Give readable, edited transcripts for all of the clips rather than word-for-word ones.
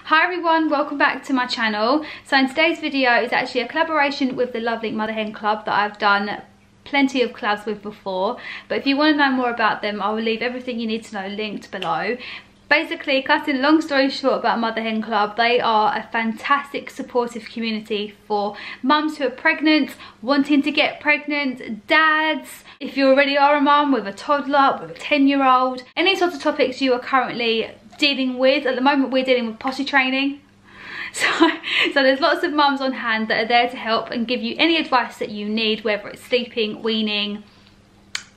Hi everyone, welcome back to my channel. So in today's video is actually a collaboration with the lovely Mother Hen Club that I've done plenty of collabs with before, but if you want to know more about them, I will leave everything you need to know linked below. Basically, cutting a long story short about Mother Hen Club, they are a fantastic supportive community for mums who are pregnant, wanting to get pregnant, dads, if you already are a mum with a toddler, with a 10-year-old, any sort of topics you are currently dealing with. At the moment we're dealing with potty training. So there's lots of mums on hand that are there to help and give you any advice that you need, whether it's sleeping, weaning,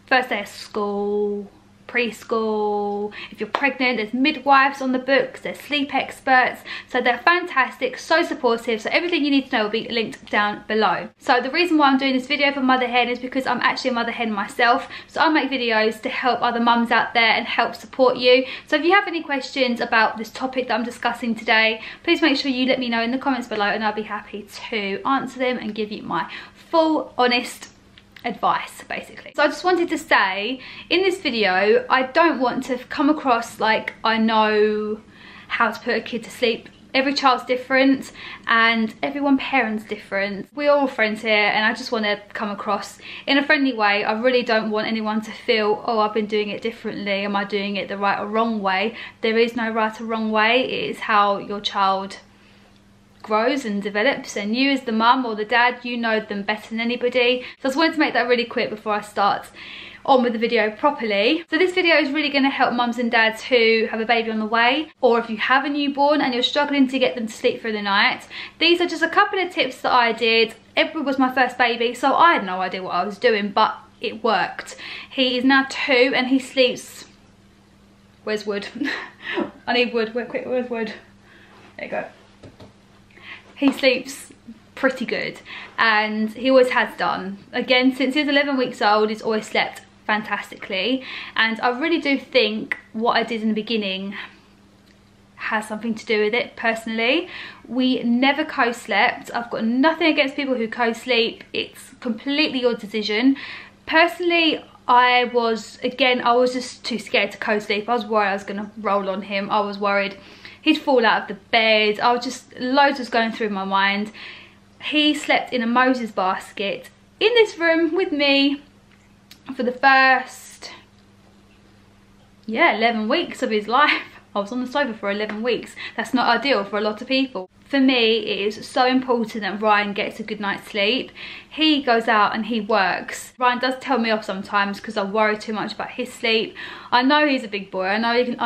first day of school, preschool. If you're pregnant, there's midwives on the books, there's sleep experts, so they're fantastic, so supportive. So everything you need to know will be linked down below. So the reason why I'm doing this video for Mother Hen is because I'm actually a mother hen myself, so I make videos to help other mums out there and help support you. So if you have any questions about this topic that I'm discussing today, please make sure you let me know in the comments below and I'll be happy to answer them and give you my full honest advice, basically. So I just wanted to say, in this video, I don't want to come across like I know how to put a kid to sleep. Every child's different and everyone parents different. We're all friends here and I just want to come across in a friendly way. I really don't want anyone to feel, oh, I've been doing it differently, am I doing it the right or wrong way? There is no right or wrong way. It is how your child grows and develops, and you as the mum or the dad, you know them better than anybody. So I just wanted to make that really quick before I start on with the video properly. So this video is really going to help mums and dads who have a baby on the way, or if you have a newborn and you're struggling to get them to sleep through the night. These are just a couple of tips that I did. Edward was my first baby, so I had no idea what I was doing, but it worked. He is now 2 and he sleeps, where's Wood? I need Wood, where's Wood? There you go. He sleeps pretty good and he always has done. Again, since he was 11 weeks old, he's always slept fantastically, and I really do think what I did in the beginning has something to do with it. Personally, we never co-slept. I've got nothing against people who co-sleep. It's completely your decision. Personally, I was just too scared to co-sleep. I was worried I was going to roll on him. I was worried he'd fall out of the bed. Loads was going through my mind. He slept in a Moses basket in this room with me for the first 11 weeks of his life. I was on the sofa for 11 weeks. That's not ideal for a lot of people. For me, it is so important that Ryan gets a good night's sleep. He goes out and he works. Ryan does tell me off sometimes because I worry too much about his sleep. I know he's a big boy. I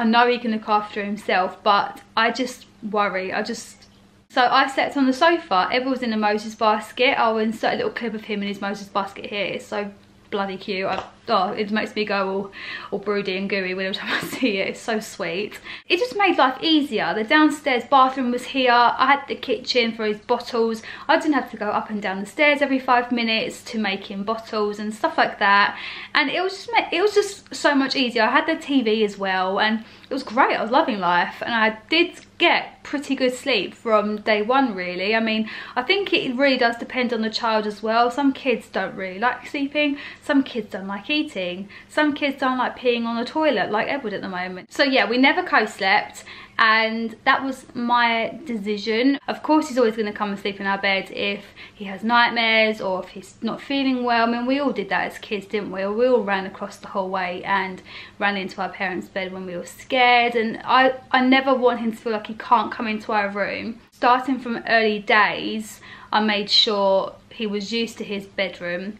know he can look after himself, but I just worry. So I slept on the sofa. Edward was in a Moses basket. I'll insert a little clip of him in his Moses basket here. It's so bloody cute. It makes me go all broody and gooey whenever I see it. It's so sweet. It just made life easier. The downstairs bathroom was here. I had the kitchen for his bottles. I didn't have to go up and down the stairs every 5 minutes to make him bottles and stuff like that. And it was just so much easier. I had the TV as well and it was great. I was loving life and I did get pretty good sleep from day one, really. I mean, I think it really does depend on the child as well. Some kids don't really like sleeping. Some kids don't like eating. Some kids don't like peeing on the toilet, like Edward at the moment. So yeah, we never co-slept and that was my decision. Of course, he's always going to come and sleep in our bed if he has nightmares or if he's not feeling well. I mean, we all did that as kids, didn't we? We all ran across the hallway and ran into our parents' bed when we were scared, and I never want him to feel like he can't come into our room. Starting from early days, I made sure he was used to his bedroom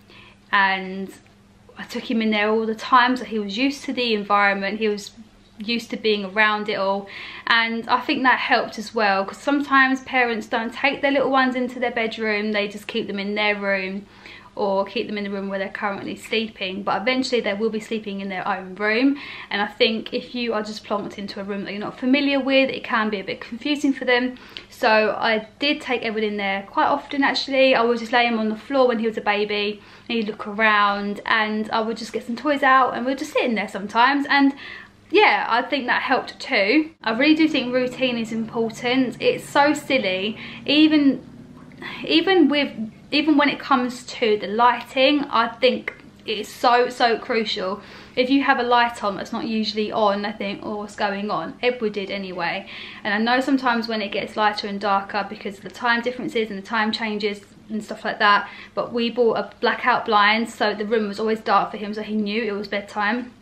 and I took him in there all the time, so he was used to the environment. He was used to being around it all, and I think that helped as well, because sometimes parents don't take their little ones into their bedroom. They just keep them in their room or keep them in the room where they're currently sleeping, but eventually they will be sleeping in their own room. And I think if you are just plonked into a room that you're not familiar with, it can be a bit confusing for them. So I did take Edward in there quite often, actually. I would just lay him on the floor when he was a baby and he'd look around, and I would just get some toys out and we'd just sit in there sometimes. And yeah, I think that helped too. I really do think routine is important. It's so silly, even when it comes to the lighting. I think It's so crucial. If you have a light on that's not usually on, I think, oh, what's going on? Edward did anyway. And I know sometimes when it gets lighter and darker because of the time differences and the time changes and stuff like that, but we bought a blackout blind so the room was always dark for him, so he knew it was bedtime.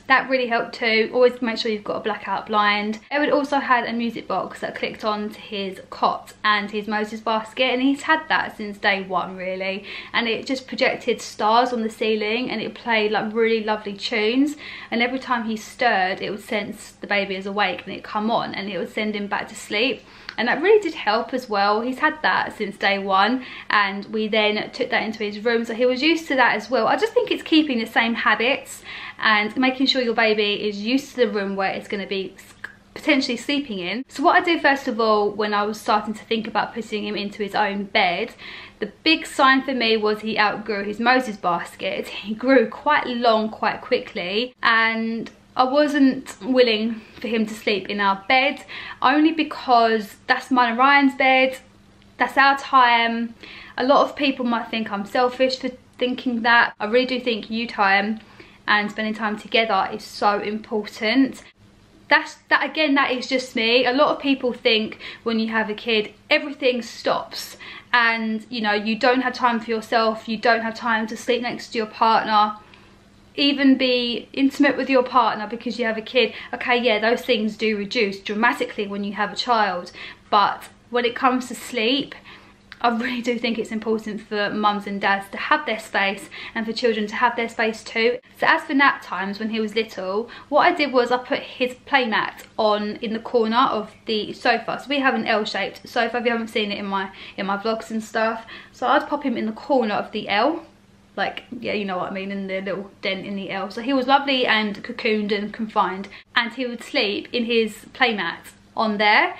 That really helped too. Always make sure you've got a blackout blind. Edward also had a music box that clicked on to his cot and his Moses basket, and he's had that since day one really, and it just projected stars on the ceiling and it played like really lovely tunes, and every time he stirred it would sense the baby is awake and it'd come on and it would send him back to sleep. And that really did help as well. He's had that since day one, and we then took that into his room, so he was used to that as well. I just think it's keeping the same habits and making sure your baby is used to the room where it's going to be potentially sleeping in. So what I did first of all when I was starting to think about putting him into his own bed, the big sign for me was he outgrew his Moses basket. He grew quite long quite quickly, and I wasn't willing for him to sleep in our bed, only because that's mine and Ryan's bed, that's our time. A lot of people might think I'm selfish for thinking that. I really do think you time and spending time together is so important. That again, that is just me. A lot of people think when you have a kid everything stops and you know, you don't have time for yourself, you don't have time to sleep next to your partner, even be intimate with your partner because you have a kid. Okay, yeah, those things do reduce dramatically when you have a child, but when it comes to sleep, I really do think it's important for mums and dads to have their space and for children to have their space too. So as for nap times when he was little, what I did was I put his playmat on in the corner of the sofa. So we have an L-shaped sofa, if you haven't seen it in my vlogs and stuff. So I'd pop him in the corner of the L, like, yeah, you know what I mean, in the little dent in the L. So he was lovely and cocooned and confined, and he would sleep in his playmat on there.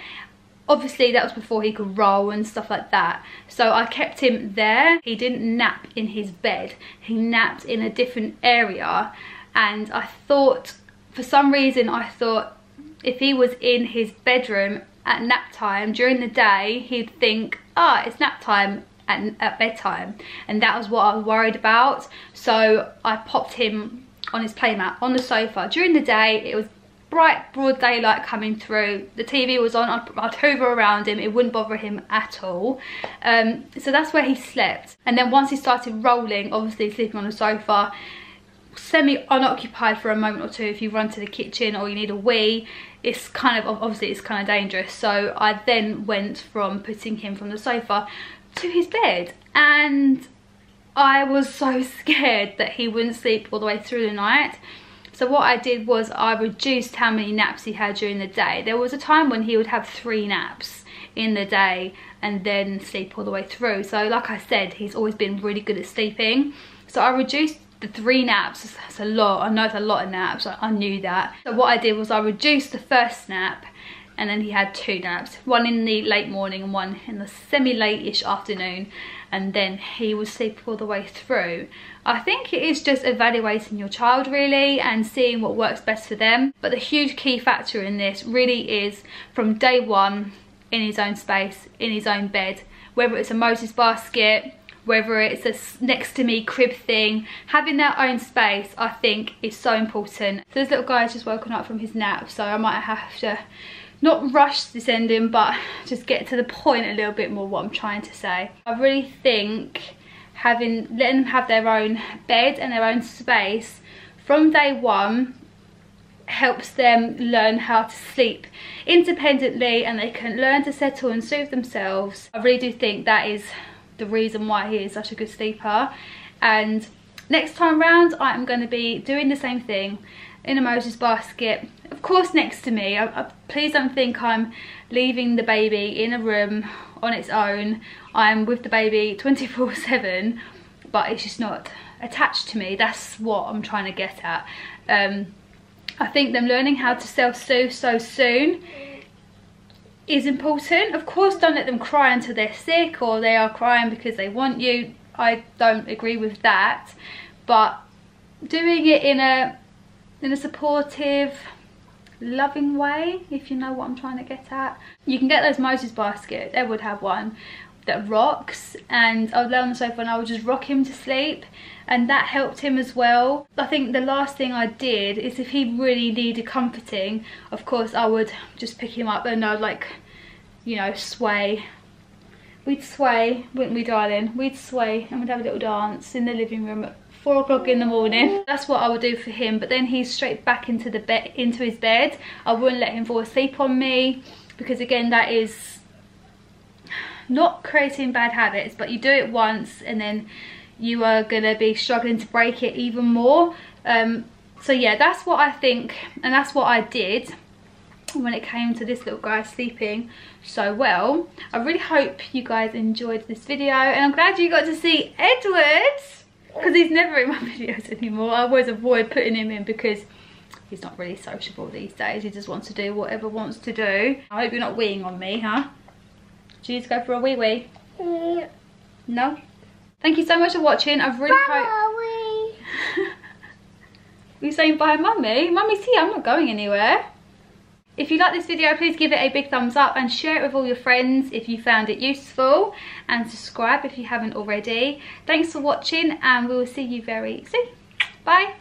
Obviously that was before he could roll and stuff like that, so I kept him there. He didn't nap in his bed, he napped in a different area, and I thought, for some reason I thought if he was in his bedroom at nap time during the day, he'd think, ah, it's nap time at bedtime, and that was what I was worried about. So I popped him on his playmat on the sofa during the day. It was bright broad daylight coming through, the TV was on, I'd hover around him, it wouldn't bother him at all. So that's where he slept. And then once he started rolling, obviously sleeping on the sofa, semi unoccupied for a moment or two, if you run to the kitchen or you need a wee, it's kind of, obviously it's kind of dangerous. So I then went from putting him from the sofa to his bed, and I was so scared that he wouldn't sleep all the way through the night. So what I did was I reduced how many naps he had during the day. There was a time when he would have 3 naps in the day and then sleep all the way through. So like I said, he's always been really good at sleeping. So I reduced the 3 naps. That's a lot. I know it's a lot of naps. I knew that. So what I did was I reduced the first nap, and then he had 2 naps. One in the late morning and one in the semi-late-ish afternoon. And then he would sleep all the way through. I think it is just evaluating your child really and seeing what works best for them. But the huge key factor in this really is from day one, in his own space, in his own bed. Whether it's a Moses basket, whether it's a next to me crib thing, having their own space I think is so important. So this little guy's just woken up from his nap, so I might have to not rush this ending, but just get to the point a little bit more what I'm trying to say. I really think letting them have their own bed and their own space from day one helps them learn how to sleep independently, and they can learn to settle and soothe themselves. I really do think that is the reason why he is such a good sleeper. And next time round I am going to be doing the same thing in a Moses basket, of course next to me. Please don't think I'm leaving the baby in a room on its own. I'm with the baby 24/7, but it's just not attached to me. That's what I'm trying to get at. I think them learning how to self-soothe so soon is important. Of course, don't let them cry until they're sick or they are crying because they want you. I don't agree with that, but doing it in a supportive, loving way, if you know what I'm trying to get at. You can get those Moses baskets, Ed would have one. that rocks, and I would lay on the sofa and I would just rock him to sleep, and that helped him as well. I think the last thing I did is if he really needed comforting, of course I would just pick him up and I'd like, you know, sway. We'd sway, wouldn't we, darling? We'd sway and we'd have a little dance in the living room at 4 o'clock in the morning. That's what I would do for him. But then he's straight back into the bed, into his bed. I wouldn't let him fall asleep on me, because again, that is not creating bad habits, but you do it once and then you are gonna be struggling to break it even more. So yeah, that's what I think, and that's what I did when it came to this little guy sleeping so well. I really hope you guys enjoyed this video, and I'm glad you got to see Edward, because he's never in my videos anymore. I always avoid putting him in because he's not really sociable these days. He just wants to do whatever wants to do. I hope you're not weeing on me, huh? Do you need to go for a wee wee? Yeah. No? Thank you so much for watching. I really hope... You're saying bye, mummy? Mummy's here, I'm not going anywhere. If you like this video, please give it a big thumbs up and share it with all your friends if you found it useful, and subscribe if you haven't already. Thanks for watching, and we will see you very soon. Bye.